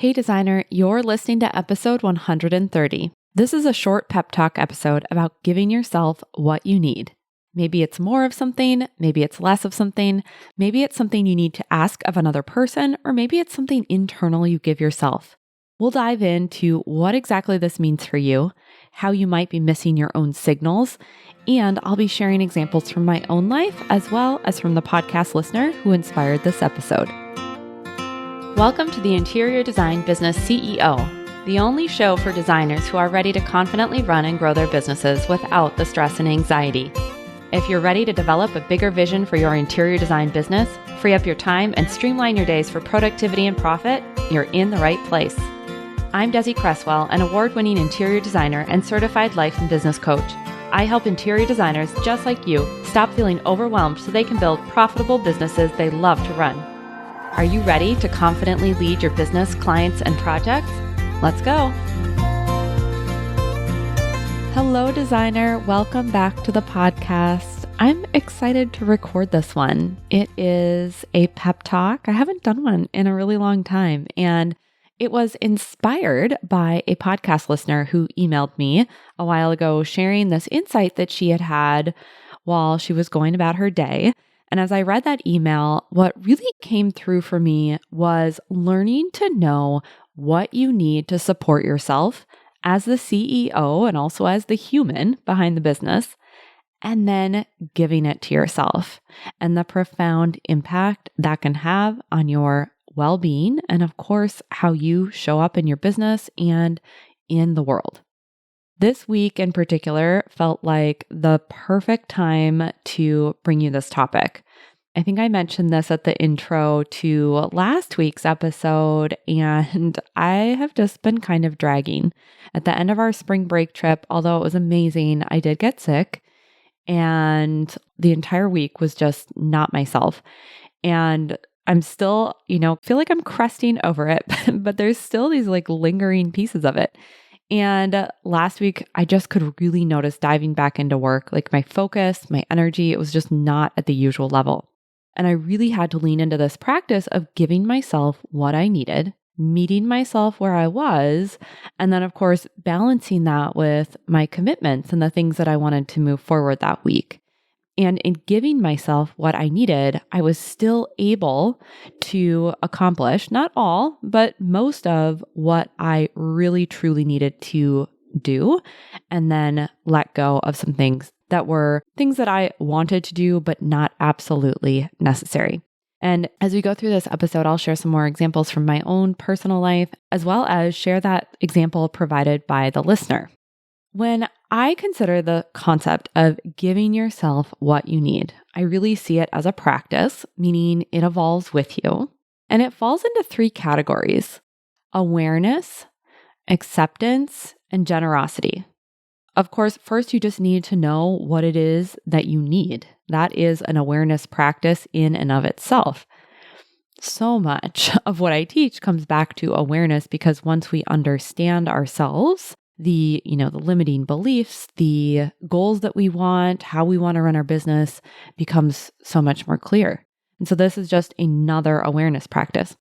Hey designer, you're listening to episode 130. This is a short pep talk episode about giving yourself what you need. Maybe it's more of something, maybe it's less of something, maybe it's something you need to ask of another person, or maybe it's something internal you give yourself. We'll dive into what exactly this means for you, how you might be missing your own signals, and I'll be sharing examples from my own life as well as from the podcast listener who inspired this episode. Welcome to the Interior Design Business CEO, the only show for designers who are ready to confidently run and grow their businesses without the stress and anxiety. If you're ready to develop a bigger vision for your interior design business, free up your time, and streamline your days for productivity and profit, you're in the right place. I'm Desi Cresswell, an award-winning interior designer and certified life and business coach. I help interior designers just like you stop feeling overwhelmed so they can build profitable businesses they love to run. Are you ready to confidently lead your business, clients, and projects? Let's go. Hello, designer. Welcome back to the podcast. I'm excited to record this one. It is a pep talk. I haven't done one in a really long time, and it was inspired by a podcast listener who emailed me a while ago sharing this insight that she had while she was going about her day. And as I read that email, what really came through for me was learning to know what you need to support yourself as the CEO and also as the human behind the business, and then giving it to yourself and the profound impact that can have on your well-being and, of course, how you show up in your business and in the world. This week in particular felt like the perfect time to bring you this topic. I think I mentioned this at the intro to last week's episode, and I have just been kind of dragging. At the end of our spring break trip, although it was amazing, I did get sick, and the entire week was just not myself. And I'm still, feel like I'm cresting over it, but there's still these lingering pieces of it. And last week, I just could really notice diving back into work, my focus, my energy, it was just not at the usual level. And I really had to lean into this practice of giving myself what I needed, meeting myself where I was, and then, of course, balancing that with my commitments and the things that I wanted to move forward that week. And in giving myself what I needed, I was still able to accomplish not all, but most of what I really truly needed to do, and then let go of some things that were things that I wanted to do, but not absolutely necessary. And as we go through this episode, I'll share some more examples from my own personal life, as well as share that example provided by the listener. When I consider the concept of giving yourself what you need, I really see it as a practice, meaning it evolves with you. And it falls into three categories: awareness, acceptance, and generosity. Of course, first you just need to know what it is that you need. That is an awareness practice in and of itself. So much of what I teach comes back to awareness, because once we understand ourselves, the limiting beliefs, the goals that we want, how we want to run our business becomes so much more clear. And so this is just another awareness practice.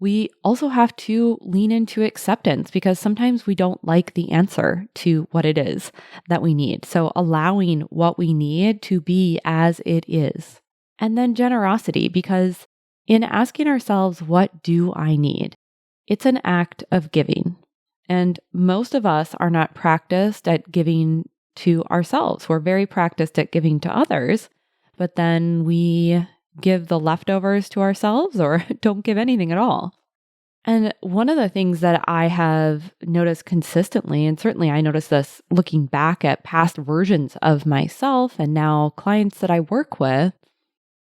We also have to lean into acceptance, because sometimes we don't like the answer to what it is that we need. So allowing what we need to be as it is. And then generosity, because in asking ourselves, what do I need? It's an act of giving. And most of us are not practiced at giving to ourselves. We're very practiced at giving to others, but then we give the leftovers to ourselves or don't give anything at all. And one of the things that I have noticed consistently, and certainly I noticed this looking back at past versions of myself and now clients that I work with,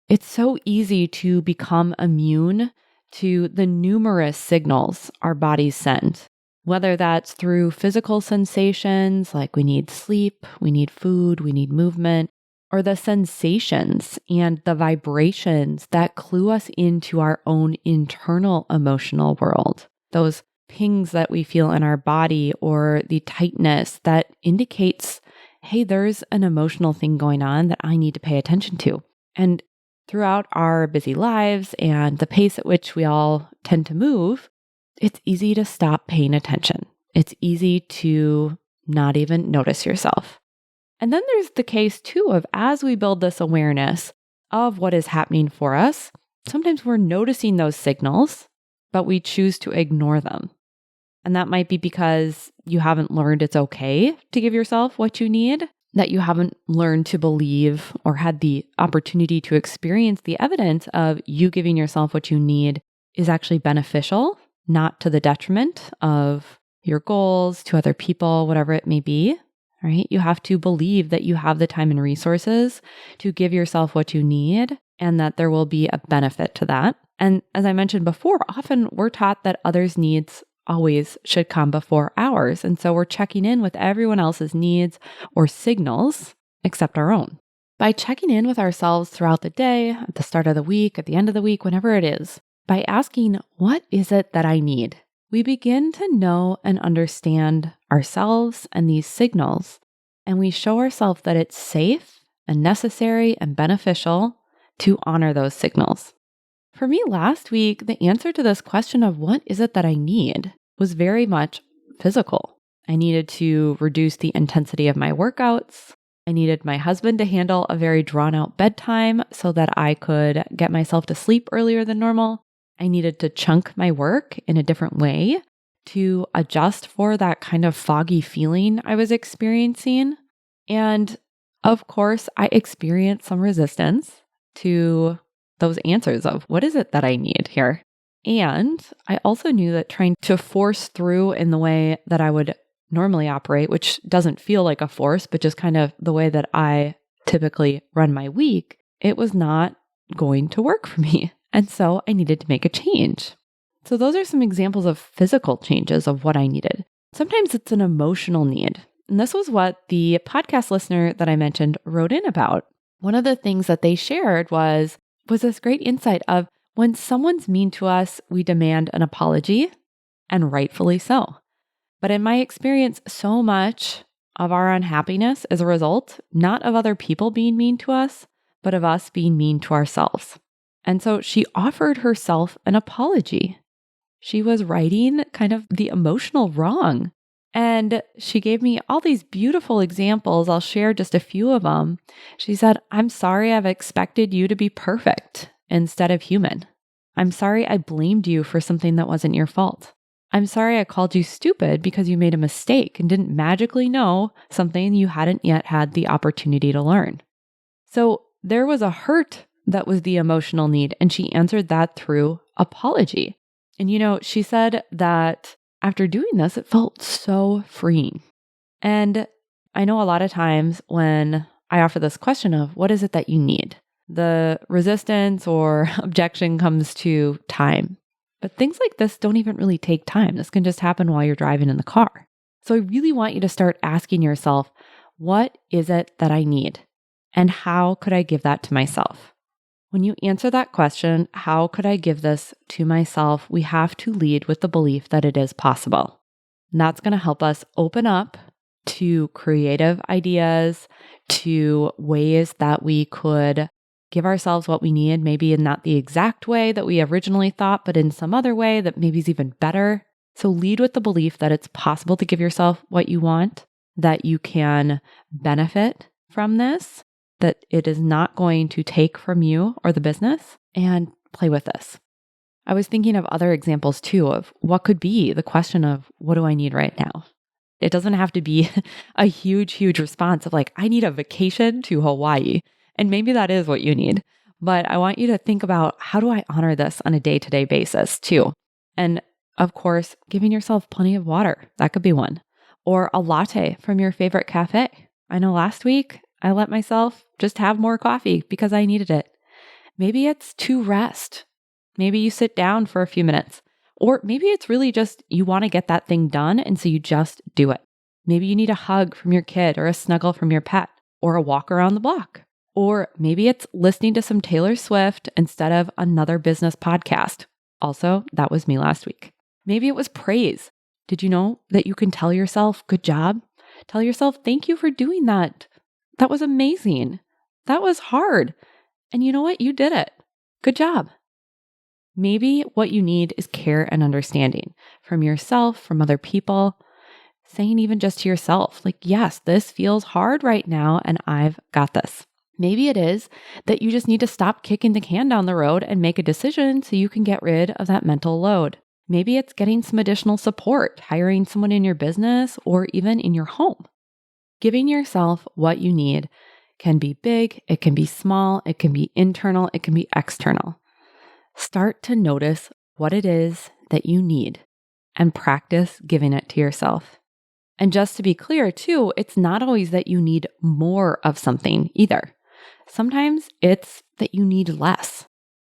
it's so easy to become immune to the numerous signals our bodies send. Whether that's through physical sensations, like we need sleep, we need food, we need movement, or the sensations and the vibrations that clue us into our own internal emotional world. Those pings that we feel in our body, or the tightness that indicates, hey, there's an emotional thing going on that I need to pay attention to. And throughout our busy lives and the pace at which we all tend to move, it's easy to stop paying attention. It's easy to not even notice yourself. And then there's the case too of as we build this awareness of what is happening for us, sometimes we're noticing those signals, but we choose to ignore them. And that might be because you haven't learned it's okay to give yourself what you need, that you haven't learned to believe or had the opportunity to experience the evidence of you giving yourself what you need is actually beneficial, not to the detriment of your goals, to other people, whatever it may be, right? You have to believe that you have the time and resources to give yourself what you need and that there will be a benefit to that. And as I mentioned before, often we're taught that others' needs always should come before ours. And so we're checking in with everyone else's needs or signals except our own. By checking in with ourselves throughout the day, at the start of the week, at the end of the week, whenever it is, by asking, what is it that I need? We begin to know and understand ourselves and these signals, and we show ourselves that it's safe and necessary and beneficial to honor those signals. For me last week, the answer to this question of what is it that I need was very much physical. I needed to reduce the intensity of my workouts. I needed my husband to handle a very drawn out bedtime so that I could get myself to sleep earlier than normal. I needed to chunk my work in a different way to adjust for that kind of foggy feeling I was experiencing. And of course, I experienced some resistance to those answers of what is it that I need here. And I also knew that trying to force through in the way that I would normally operate, which doesn't feel like a force, but just kind of the way that I typically run my week, it was not going to work for me. And so I needed to make a change. So those are some examples of physical changes of what I needed. Sometimes it's an emotional need. And this was what the podcast listener that I mentioned wrote in about. One of the things that they shared was this great insight of when someone's mean to us, we demand an apology, and rightfully so. But in my experience, so much of our unhappiness is a result not of other people being mean to us, but of us being mean to ourselves. And so she offered herself an apology. She was righting kind of the emotional wrong. And she gave me all these beautiful examples. I'll share just a few of them. She said, I'm sorry I've expected you to be perfect instead of human. I'm sorry I blamed you for something that wasn't your fault. I'm sorry I called you stupid because you made a mistake and didn't magically know something you hadn't yet had the opportunity to learn. So there was a hurt that was the emotional need, and she answered that through apology. And she said that after doing this, it felt so freeing. And I know a lot of times when I offer this question of what is it that you need, the resistance or objection comes to time. But things like this don't even really take time. This can just happen while you're driving in the car. So I really want you to start asking yourself, what is it that I need? And how could I give that to myself? When you answer that question, how could I give this to myself? We have to lead with the belief that it is possible. And that's going to help us open up to creative ideas, to ways that we could give ourselves what we need, maybe in not the exact way that we originally thought, but in some other way that maybe is even better. So lead with the belief that it's possible to give yourself what you want, that you can benefit from this, that it is not going to take from you or the business, and play with this. I was thinking of other examples too of what could be the question of what do I need right now? It doesn't have to be a huge response of like, I need a vacation to Hawaii. And maybe that is what you need. But I want you to think about how do I honor this on a day-to-day basis too? And of course, giving yourself plenty of water. That could be one. Or a latte from your favorite cafe. I know last week I let myself just have more coffee because I needed it. Maybe it's to rest. Maybe you sit down for a few minutes. Or maybe it's really just you want to get that thing done and so you just do it. Maybe you need a hug from your kid or a snuggle from your pet or a walk around the block. Or maybe it's listening to some Taylor Swift instead of another business podcast. Also, that was me last week. Maybe it was praise. Did you know that you can tell yourself, good job? Tell yourself, thank you for doing that. That was amazing. That was hard. And you know what? You did it. Good job. Maybe what you need is care and understanding from yourself, from other people, saying even just to yourself, like, yes, this feels hard right now and I've got this. Maybe it is that you just need to stop kicking the can down the road and make a decision so you can get rid of that mental load. Maybe it's getting some additional support, hiring someone in your business or even in your home. Giving yourself what you need can be big, it can be small, it can be internal, it can be external. Start to notice what it is that you need and practice giving it to yourself. And just to be clear too, it's not always that you need more of something either. Sometimes it's that you need less.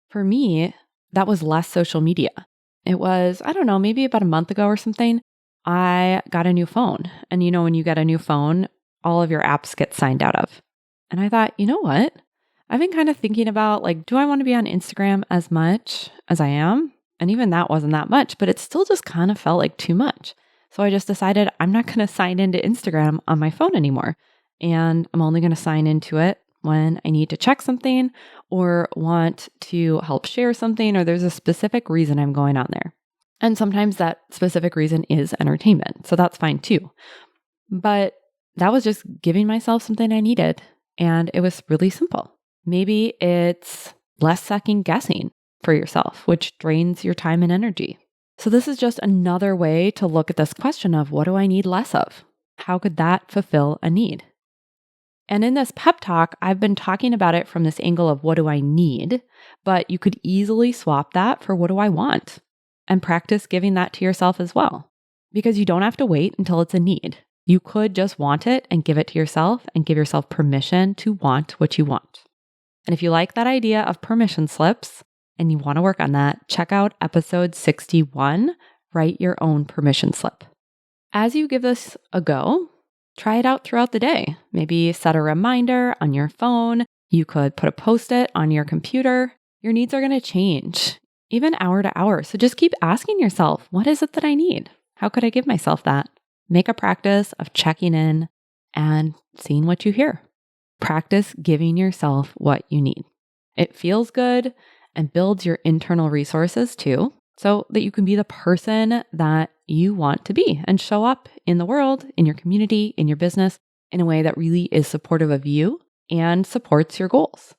For me, that was less social media. It was, I don't know, maybe about a month ago or something, I got a new phone. And you know, when you get a new phone, all of your apps get signed out of. And I thought, you know what? I've been kind of thinking about like, do I want to be on Instagram as much as I am? And even that wasn't that much, but it still just kind of felt like too much. So I just decided I'm not going to sign into Instagram on my phone anymore. And I'm only going to sign into it when I need to check something or want to help share something, or there's a specific reason I'm going on there. And sometimes that specific reason is entertainment. So that's fine too. But that was just giving myself something I needed. And it was really simple. Maybe it's less second guessing for yourself, which drains your time and energy. So this is just another way to look at this question of what do I need less of? How could that fulfill a need? And in this pep talk, I've been talking about it from this angle of what do I need, but you could easily swap that for what do I want and practice giving that to yourself as well, because you don't have to wait until it's a need. You could just want it and give it to yourself and give yourself permission to want what you want. And if you like that idea of permission slips and you want to work on that, check out episode 61, Write Your Own Permission Slip. As you give this a go, try it out throughout the day. Maybe set a reminder on your phone. You could put a Post-it on your computer. Your needs are going to change, even hour to hour. So just keep asking yourself, what is it that I need? How could I give myself that? Make a practice of checking in and seeing what you hear. Practice giving yourself what you need. It feels good and builds your internal resources too, so that you can be the person that you want to be and show up in the world, in your community, in your business in a way that really is supportive of you and supports your goals.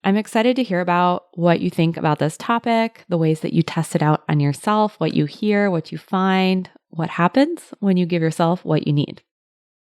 I'm excited to hear about what you think about this topic, the ways that you test it out on yourself, what you hear, what you find, what happens when you give yourself what you need.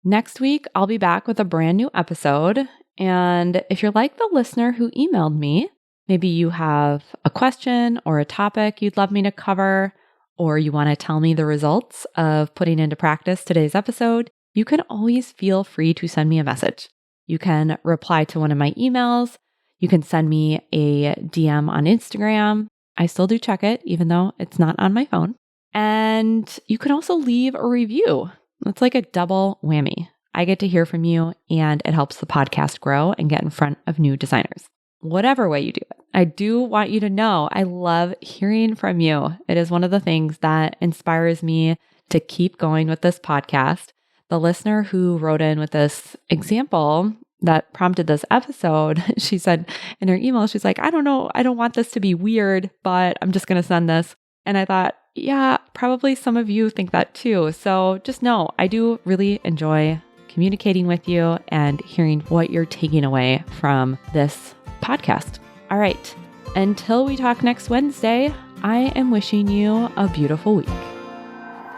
Next week, I'll be back with a brand new episode. And if you're like the listener who emailed me, maybe you have a question or a topic you'd love me to cover, or you want to tell me the results of putting into practice today's episode, you can always feel free to send me a message. You can reply to one of my emails. You can send me a DM on Instagram. I still do check it, even though it's not on my phone. And you can also leave a review. It's like a double whammy. I get to hear from you, and it helps the podcast grow and get in front of new designers. Whatever way you do it, I do want you to know I love hearing from you. It is one of the things that inspires me to keep going with this podcast. The listener who wrote in with this example that prompted this episode, she said in her email, she's like, I don't know, I don't want this to be weird, but I'm just going to send this. And I thought, yeah, probably some of you think that too. So just know I do really enjoy communicating with you and hearing what you're taking away from this podcast. All right. Until we talk next Wednesday, I am wishing you a beautiful week.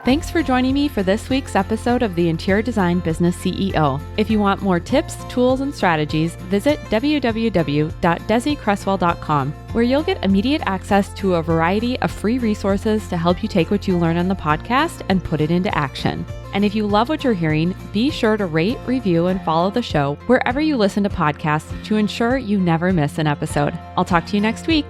Thanks for joining me for this week's episode of the Interior Design Business CEO. If you want more tips, tools, and strategies, visit www.desiCresswell.com, where you'll get immediate access to a variety of free resources to help you take what you learn on the podcast and put it into action. And if you love what you're hearing, be sure to rate, review, and follow the show wherever you listen to podcasts to ensure you never miss an episode. I'll talk to you next week.